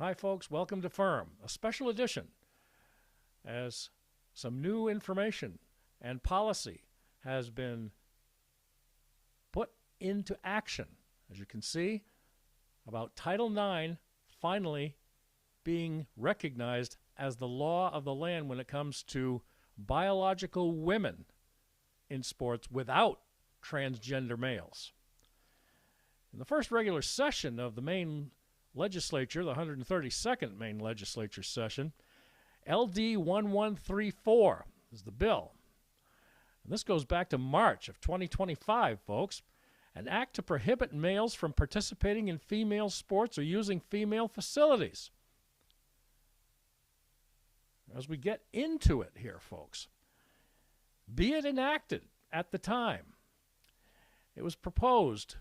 Hi, folks. Welcome to Firm, a special edition, as some new information and policy has been put into action, as you can see, about Title IX finally being recognized as the law of the land when it comes to biological women in sports without transgender males. In the first regular session of the Maine legislature, the 132nd Maine legislature session, LD 1134 is the bill. And this goes back to March of 2025, folks. An act to prohibit males from participating in female sports or using female facilities. As we get into it here, folks, be it enacted at the time, it was proposed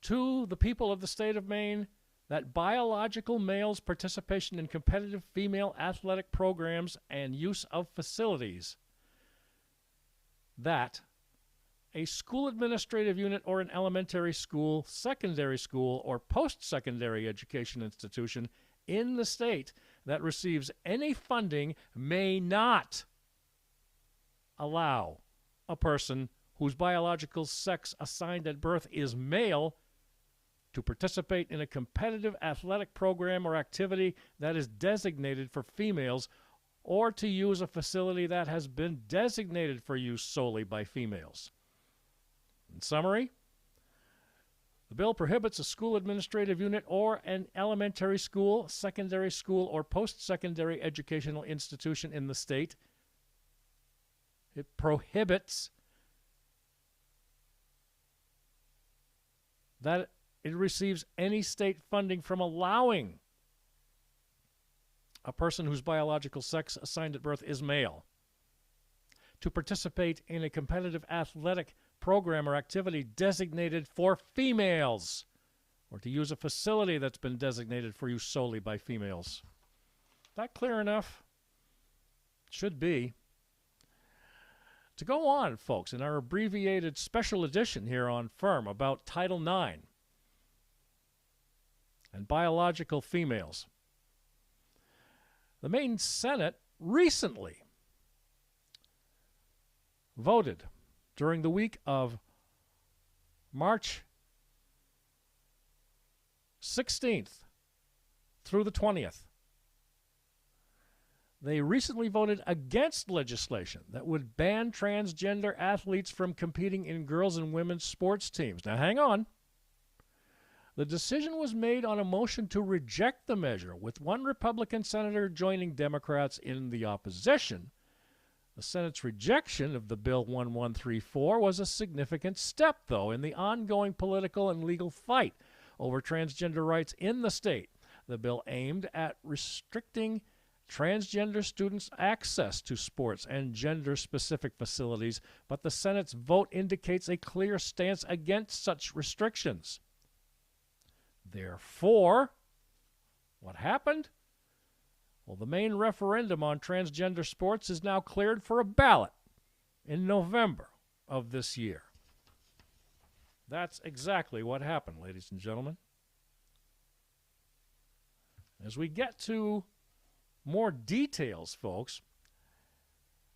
to the people of the state of Maine that biological males' participation in competitive female athletic programs and use of facilities, that a school administrative unit or an elementary school, secondary school, or post-secondary education institution in the state that receives any funding may not allow a person whose biological sex assigned at birth is male to participate in a competitive athletic program or activity that is designated for females, or to use a facility that has been designated for use solely by females. In summary, the bill prohibits a school administrative unit or an elementary school, secondary school, or post-secondary educational institution in the state. It prohibits that it receives any state funding from allowing a person whose biological sex assigned at birth is male to participate in a competitive athletic program or activity designated for females, or to use a facility that's been designated for use solely by females. That clear enough? Should be. To go on, folks, in our abbreviated special edition here on Firm about Title IX and biological females. The Maine Senate recently voted during the week of March 16th through the 20th. They recently voted against legislation that would ban transgender athletes from competing in girls' and women's sports teams. Now, hang on. The decision was made on a motion to reject the measure, with one Republican senator joining Democrats in the opposition. The Senate's rejection of the Bill 1134 was a significant step, though, in the ongoing political and legal fight over transgender rights in the state. The bill aimed at restricting transgender students' access to sports and gender-specific facilities, but the Senate's vote indicates a clear stance against such restrictions. Therefore, what happened? Well, the Maine referendum on transgender sports is now cleared for a ballot in November of this year. That's exactly what happened, ladies and gentlemen. As we get to more details, folks,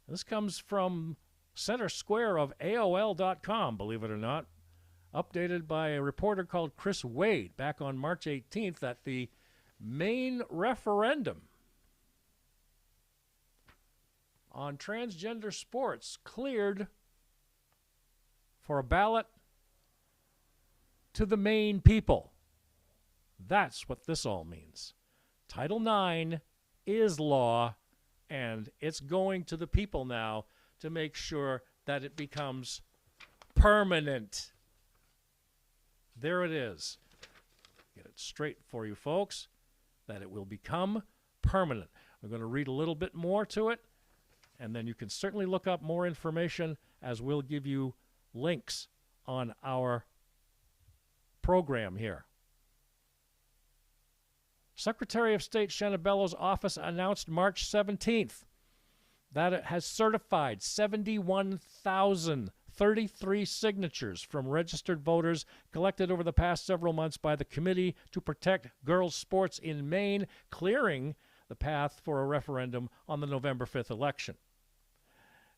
this comes from Center Square of AOL.com, believe it or not, updated by a reporter called Chris Wade back on March 18th, that the Maine referendum on transgender sports cleared for a ballot to the Maine people. That's what this all means. Title IX is law, and it's going to the people now to make sure that it becomes permanent. There it is. Get it straight for you folks, that it will become permanent. I'm going to read a little bit more to it, and then you can certainly look up more information, as we'll give you links on our program here. Secretary of State Shanabello's office announced March 17th that it has certified 71,000 33 signatures from registered voters collected over the past several months by the Committee to Protect Girls' Sports in Maine, clearing the path for a referendum on the November 5th election.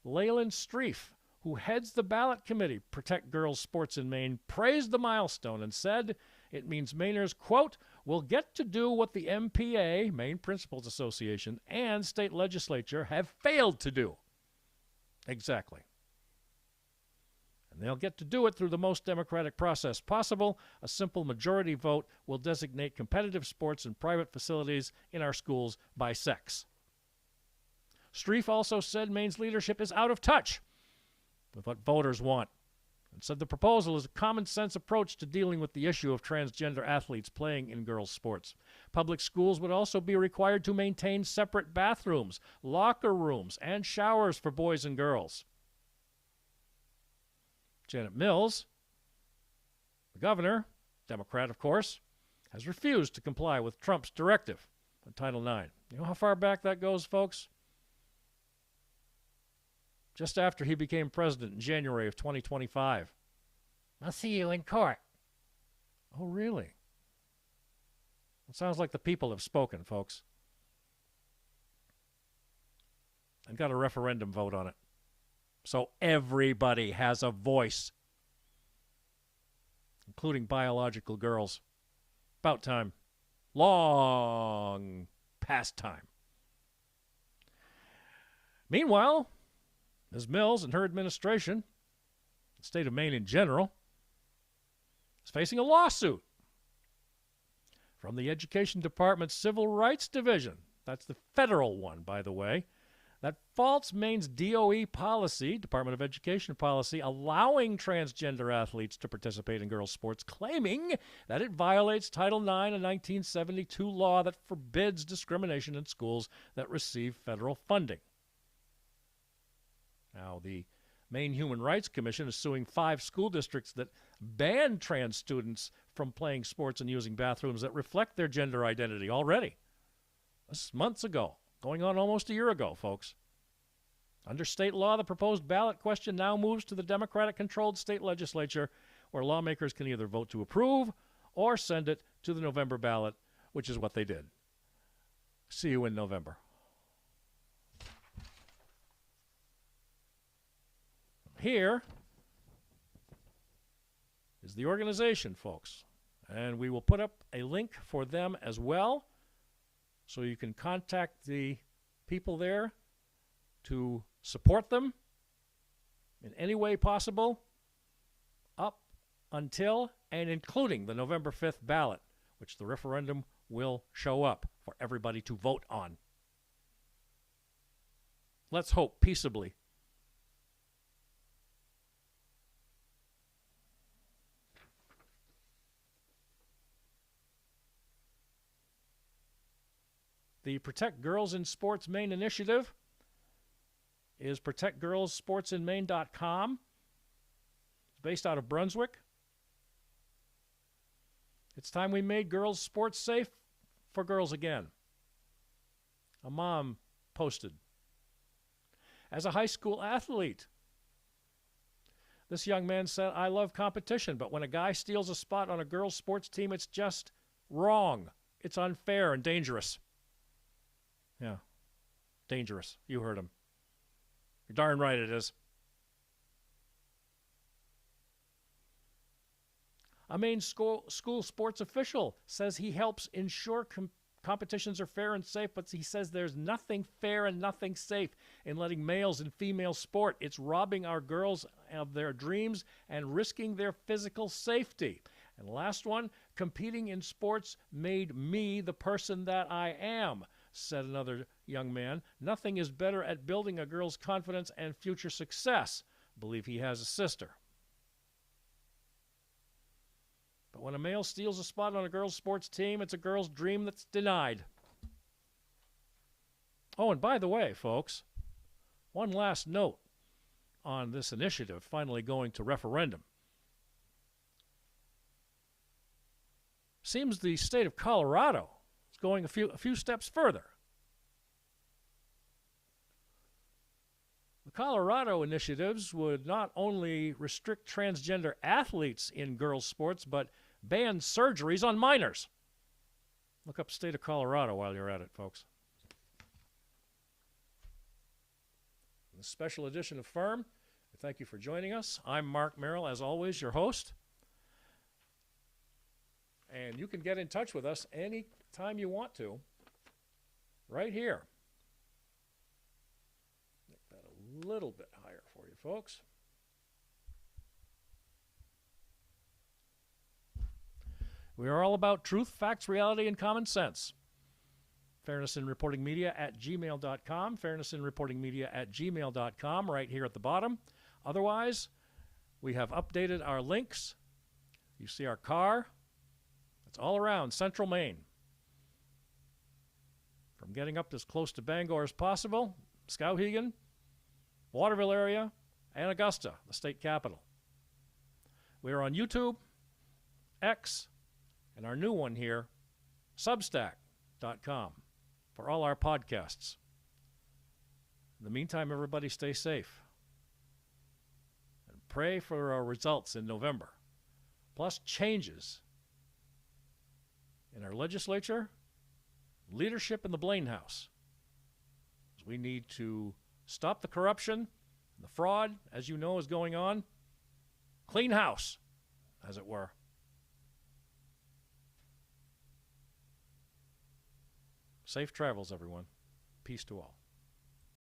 Leyland Streif, who heads the ballot committee Protect Girls' Sports in Maine, praised the milestone and said it means Mainers, quote, will get to do what the MPA, Maine Principals Association, and state legislature have failed to do. Exactly. And they'll get to do it through the most democratic process possible. A simple majority vote will designate competitive sports in private facilities in our schools by sex. Streif also said Maine's leadership is out of touch with what voters want, and said the proposal is a common-sense approach to dealing with the issue of transgender athletes playing in girls' sports. Public schools would also be required to maintain separate bathrooms, locker rooms, and showers for boys and girls. Janet Mills, the governor, Democrat of course, has refused to comply with Trump's directive on Title IX. You know how far back that goes, folks? Just after he became president in January of 2025. I'll see you in court. Oh, really? It sounds like the people have spoken, folks. And got a referendum vote on it. So everybody has a voice, including biological girls. About time. Long past time. Meanwhile, Ms. Mills and her administration, the state of Maine in general, is facing a lawsuit from the Education Department's Civil Rights Division. That's the federal one, by the way. That faults Maine's DOE policy, Department of Education policy, allowing transgender athletes to participate in girls' sports, claiming that it violates Title IX, a 1972 law that forbids discrimination in schools that receive federal funding. Now, the Maine Human Rights Commission is suing 5 school districts that ban trans students from playing sports and using bathrooms that reflect their gender identity already. This is months ago, going on almost a year ago, folks. Under state law, the proposed ballot question now moves to the Democratic-controlled state legislature, where lawmakers can either vote to approve or send it to the November ballot, which is what they did. See you in November. Here is the organization, folks, and we will put up a link for them as well, so you can contact the people there to support them in any way possible up until and including the November 5th ballot, which the referendum will show up for everybody to vote on. Let's hope peaceably. The Protect Girls in Sports Maine initiative is protectgirlssportsinmaine.com. It's based out of Brunswick. It's time we made girls' sports safe for girls again. A mom posted. As a high school athlete, this young man said, I love competition, but when a guy steals a spot on a girls' sports team, it's just wrong. It's unfair and dangerous. Yeah, dangerous. You heard him. You're darn right it is. A Maine school sports official says he helps ensure competitions are fair and safe, but he says there's nothing fair and nothing safe in letting males and females sport. It's robbing our girls of their dreams and risking their physical safety. And the last one, competing in sports made me the person that I am, said another young man. Nothing is better at building a girl's confidence and future success. I believe he has a sister. But when a male steals a spot on a girl's sports team, it's a girl's dream that's denied. Oh, and by the way, folks, one last note on this initiative finally going to referendum. Seems the state of Colorado is going a few steps further. The Colorado initiatives would not only restrict transgender athletes in girls' sports, but ban surgeries on minors. Look up state of Colorado while you're at it, folks. The special edition of Firm. Thank you for joining us. I'm Mark Merrill, as always, your host. And you can get in touch with us anytime you want to, right here. Make that a little bit higher for you, folks. We are all about truth, facts, reality, and common sense. Fairness in Reporting Media at gmail.com. Fairness in Reporting Media at gmail.com, right here at the bottom. Otherwise, we have updated our links. You see our car. It's all around central Maine. From getting up as close to Bangor as possible, Skowhegan, Waterville area, and Augusta, the state capital. We are on YouTube, X, and our new one here, Substack.com, for all our podcasts. In the meantime, everybody stay safe. And pray for our results in November, plus changes in our legislature, leadership in the Blaine House. We need to stop the corruption, the fraud, as you know, is going on. Clean house, as it were. Safe travels, everyone. Peace to all.